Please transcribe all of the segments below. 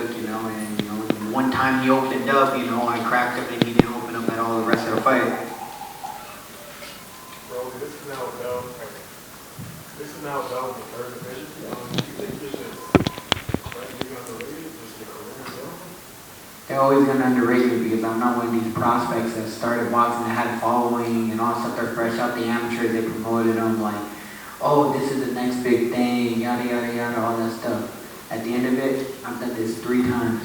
took, you know, and you know, one time he opened up, you know, I cracked him and he didn't open up at all the rest of the fight. Bro, this is now done. This is now done in the third division. Do you think this is slightly underrated? Just the career zone? They're always gonna underrate me because I'm not one of these prospects that started boxing that had a following and all stuff. They're fresh out the amateurs. They promoted them like, oh, this is the next big thing, yada yada yada, all that stuff. At the end of it, I've done this 3 times,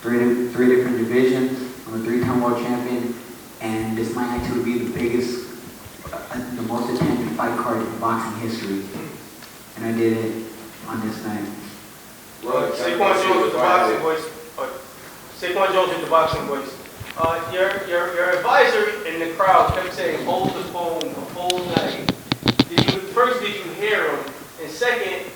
three different divisions. I'm a 3-time world champion, and this might actually be the biggest, the most attended fight card in boxing history. And I did it on this night. Saquon Jones with the boxing voice. Saquon Jones with the boxing voice. Your advisor in the crowd kept saying, hold the phone the whole night. First, did you hear him? And second,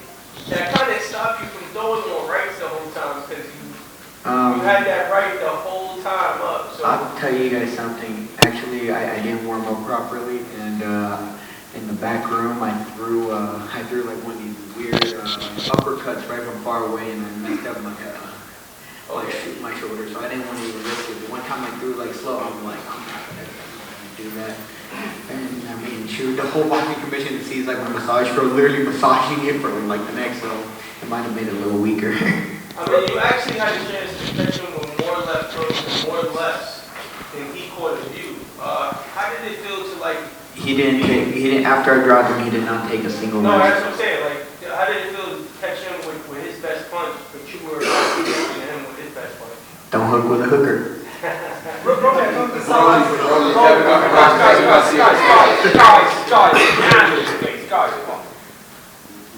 that kind of stopped you from throwing more rights the whole time because you had that right the whole time up. So. I'll tell you guys something. Actually, I didn't warm up properly, and in the back room, I threw like one of these weird uppercuts right from far away, and I messed up my shoulder. So I didn't want to even risk it. The one time I threw like slow, I'm like, I'm not gonna do that. And I mean, shoot, the whole boxing commission sees like my massage pro literally massaging it for like the next, so it might have made it a little weaker. I mean, you actually had a chance to catch him with more left hooks and more lefts than he caught of you. How did it feel to like? He didn't. After I dropped him, he did not take a single. No, that's what I'm saying. Like, how did it feel to catch him with his best punch, but you were catching him with his best punch? Don't hook with a hooker.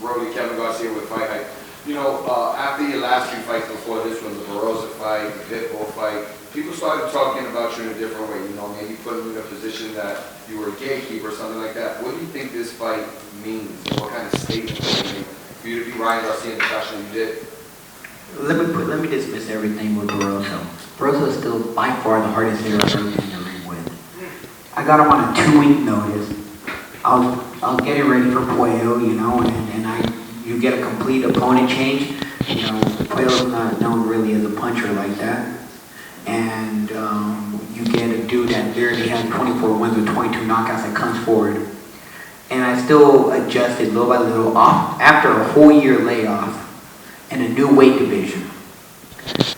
Brody, Kevin Garcia with Fight Hype. You know, after your last 2 fights before this one, the Barossa fight, the Pitbull fight, people started talking about you in a different way. You know, maybe putting you in a position that you were a gatekeeper or something like that. What do you think this fight means? What kind of statement does it make for you to be Ryan Garcia in the fashion you did? Let me dismiss everything with Barossa. Barossa is still by far the hardest hitter I've ever been in the ring with. I got him on a 2-week notice. I'll get it ready for Puello, you know, and you get a complete opponent change. You know, Puello's not known really as a puncher like that. And you get a dude that barely has 24 wins with 22 knockouts that comes forward. And I still adjusted little by little after a whole year layoff in a new weight division.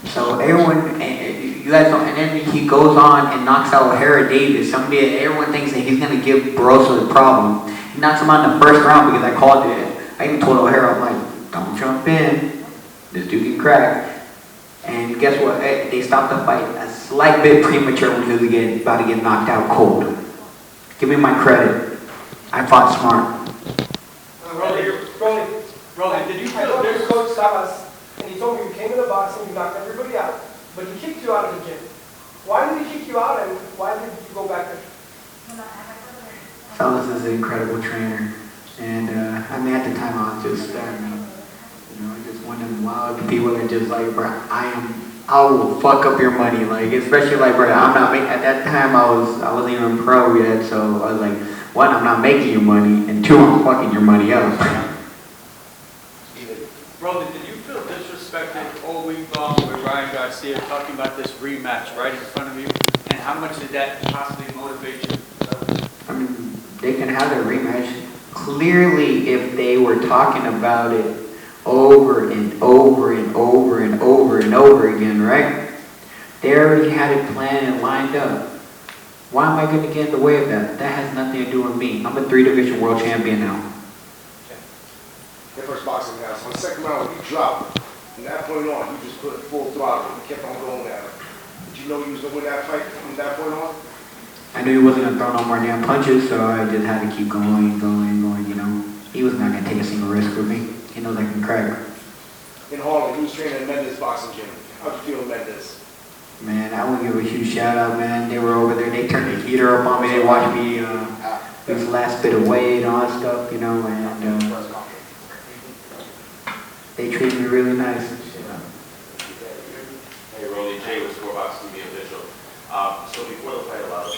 So everyone, you guys know, and then he goes on and knocks out O'Hara Davis. Everyone thinks that he's going to give Barossa the problem. He knocks him out in the first round because I called it. I even told O'Hara, I'm like, don't jump in. This dude can crack. And guess what? They stopped the fight a slight bit premature when he was about to get knocked out cold. Give me my credit. I fought smart. Rolly, did you feel there's Coach Salas, and he told me you came into boxing, you knocked everybody out, but he kicked you out of the gym. Why did he kick you out, and why did you go back there? Salas is an incredible trainer. And I mean, at the time I was just, just one of them wild people that just like, bro, I will fuck up your money, like, especially like, bro, I'm not making, at that time I wasn't even pro yet, so I was like, 1, I'm not making your money, and 2, I'm fucking your money up. Brother, did you feel disrespected all week long with Ryan Garcia talking about this rematch right in front of you? And how much did that possibly motivate you? I mean, they can have their rematch. Clearly, if they were talking about it over and over and over and over and over again, right? They already had it planned and lined up. Why am I going to get in the way of that? That has nothing to do with me. I'm a 3-division world champion now. The first boxing now. So on the second round, when you dropped, from that point on, you just put full throttle. You kept on going at it. Did you know you was going to win that fight from that point on? I knew he wasn't going to throw no more damn punches, so I just had to keep going, you know. He was not going to take a single risk with me. He knows I can crack. In Harlem, you was training at Mendes Boxing Gym. How'd you feel in Mendes? Man, I want to give a huge shout out, man. They were over there. They turned the heater up on me. They watched me lose the last bit of weight and all that stuff, you know, and they treated me really nice. Hey, Rolly, Jay with Scorebox TV official. So before the fight, a lot of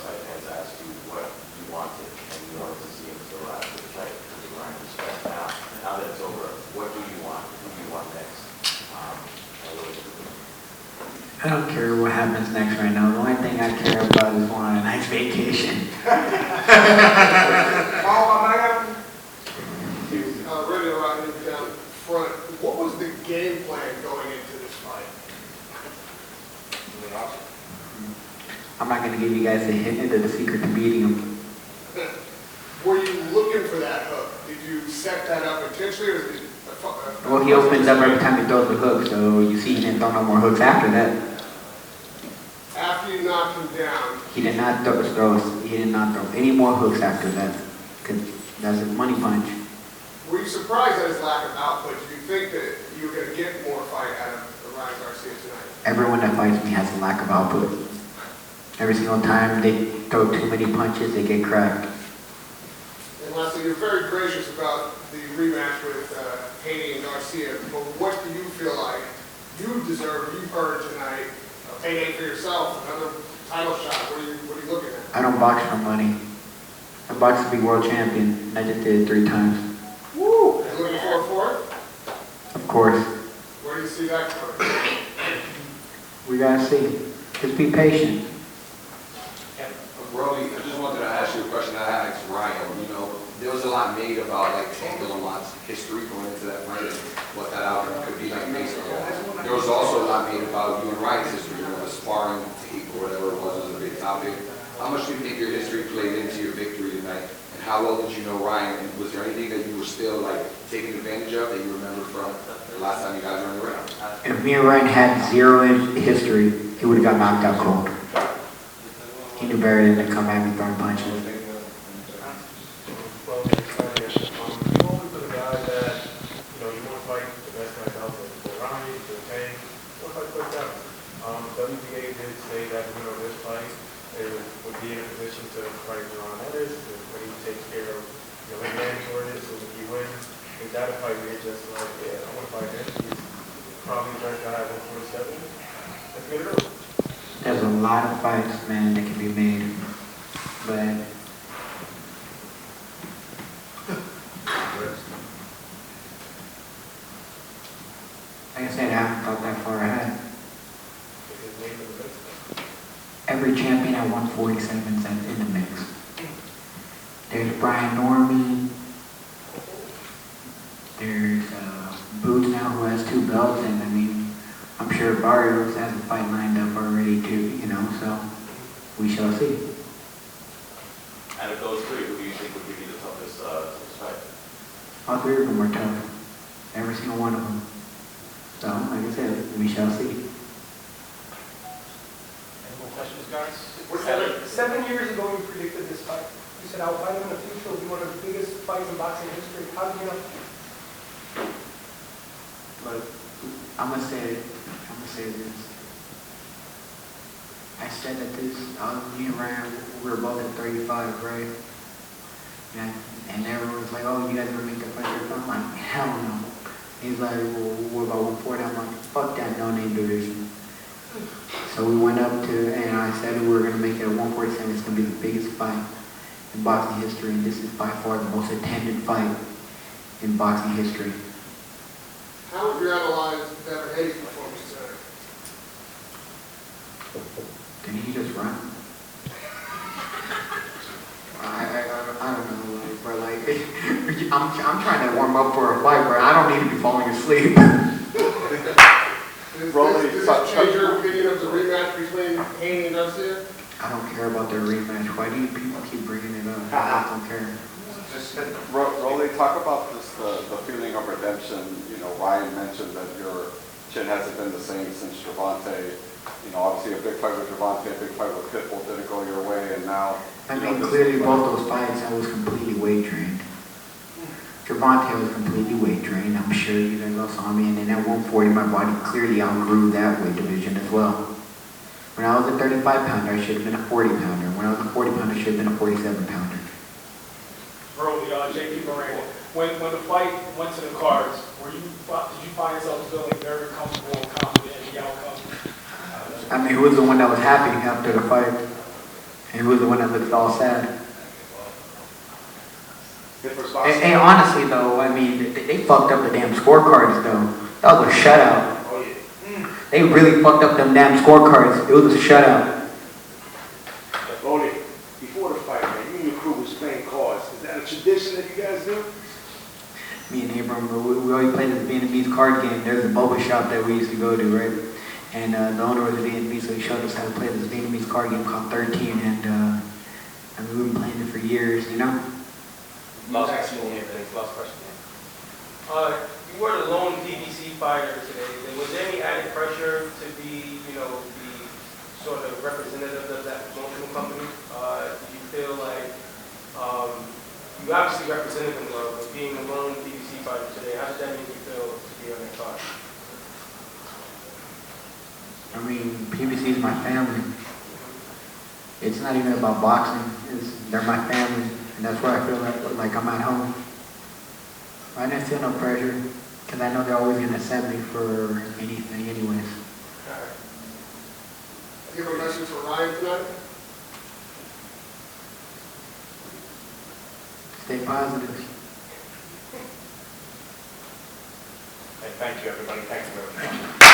fight fans asked you what you wanted, and you wanted to see him still after the fight because of Ryan Garcia. Now that it's over, what do you want? Who do you want next? I don't care what happens next right now. The only thing I care about is going on a nice vacation. Ready to ride him down front. What was the game plan going into this fight? I'm not going to give you guys a hint into the secret to beating him. Were you looking for that hook? Did you set that up intentionally, or did Well, he opens up every time he throws the hook, so you see he didn't throw no more hooks after that. after you knocked him down? He did not throw any more hooks after that, because that's his money punch. Were you surprised at his lack of output? Did you think that you were going to get more fight out of Ryan Garcia tonight? Everyone that fights me has a lack of output. Every single time they throw too many punches, they get cracked. And lastly, you're very gracious about the rematch with Haney and Garcia, but what do you feel like you deserve, you've earned tonight, a payday for yourself, another title shot? What are you looking at? I don't box for money. I box to be world champion, and I just did it 3 times. Woo! Are you looking forward for it? Of course. Where do you see that coming? We gotta see. Just be patient. Rolly, I just wanted to ask you a question I asked Ryan. You know, there was a lot made about like Tank Dillamont's history going into that fight and what that outcome could be like based on. There was also a lot made about you and Ryan's history, you know, the sparring tape or whatever it was a big topic. How much do you think your history played into your victory tonight? And how well did you know Ryan? And was there anything that you were still like taking advantage of that you remember from the last time you guys were in the ring? If me and Ryan had 0 in history, he would have got knocked out cold. He knew better than to come at me throwing punches. Well, you've always been a guy that, you want to fight the best guys out there. For Ryan, for Tank, you want to fight like that. WBA did say that the winner of this fight would be in a position to fight Ron Ellis, and when he takes care of his mandatory, so if he wins, is that a fight where you're just like, yeah, I want to fight him. He's probably the best guy at 147. Let's get it over. There's a lot of fights, man, that can be made. But like I said, I haven't thought that far ahead. Every champion at 147 is in the mix. There's Brian Normie. There's Boots now, who has 2 belts, and I mean, I'm sure Barrios has a fight lined up already too, so we shall see. Out of those 3, who do you think would give you the toughest fight? All 3 of them are tough. Every single one of them. So, like I said, we shall see. Any more questions, guys? 7 years ago, you predicted this fight. You said, I'll fight him in the future. It'll be one of the biggest fights in boxing history. How did you know? But I'm gonna say this. I said that me and Ryan, we were both at 35, right? And everyone's like, oh, you guys gonna make the fight? I'm like, hell no. He's like, well, what about 140? I'm like, fuck that no-name division. So we went up to, and I said we were gonna make it at 147. It's gonna be the biggest fight in boxing history, and this is by far the most attended fight in boxing history. How would you analyze Devin Hayes' performance tonight? Did he just run? I don't know, bro. I'm trying to warm up for a fight, bro. I don't need to be falling asleep. Does this change your opinion of the rematch between Haney and Garcia? I don't care about their rematch. Why do you people keep bringing it up? I don't care. Rolly, talk about this, the feeling of redemption. Ryan mentioned that your chin hasn't been the same since Gervonta. Obviously a big fight with Gervonta, a big fight with Pitbull didn't go your way, and now... Clearly both those fights, I was completely weight trained. Gervonta was completely weight trained. I'm sure you guys all saw me. And then at 140, my body clearly outgrew that weight division as well. When I was a 35-pounder, I should have been a 40-pounder. When I was a 40-pounder, I should have been a 47-pounder. Early, JP Moreno, when the fight went to the cards, did you find yourself feeling very comfortable and confident in the outcome? I mean, who was the one that was happy after the fight? And who was the one that looked all sad? And honestly, though, I mean, they fucked up the damn scorecards, though. That was a shutout. They really fucked up them damn scorecards. It was a shutout. Rolly, before the fight, man, you and your crew was playing cards. Is that a tradition that you guys do? Me and Abram, we always played this Vietnamese card game. There's a boba shop that we used to go to, right? And the owner was Vietnamese, so he showed us how to play this Vietnamese card game called 13. And I mean, we've been playing it for years, you know? Last question here, please. Last question here. You were the lone PBC fighter today. Was there any added pressure to be, you know, the sort of representative of that promotional company? Do you feel like you obviously represented them well, but being a lone PBC fighter today, how did that make you feel to be on that card? I mean, PBC is my family. It's not even about boxing. They're my family, and that's where I feel like I'm at home. I didn't feel no pressure, because I know they're always going to accept me for anything anyways. You have a message for Ryan tonight? Stay positive. Thank you, everybody. Thank you very much.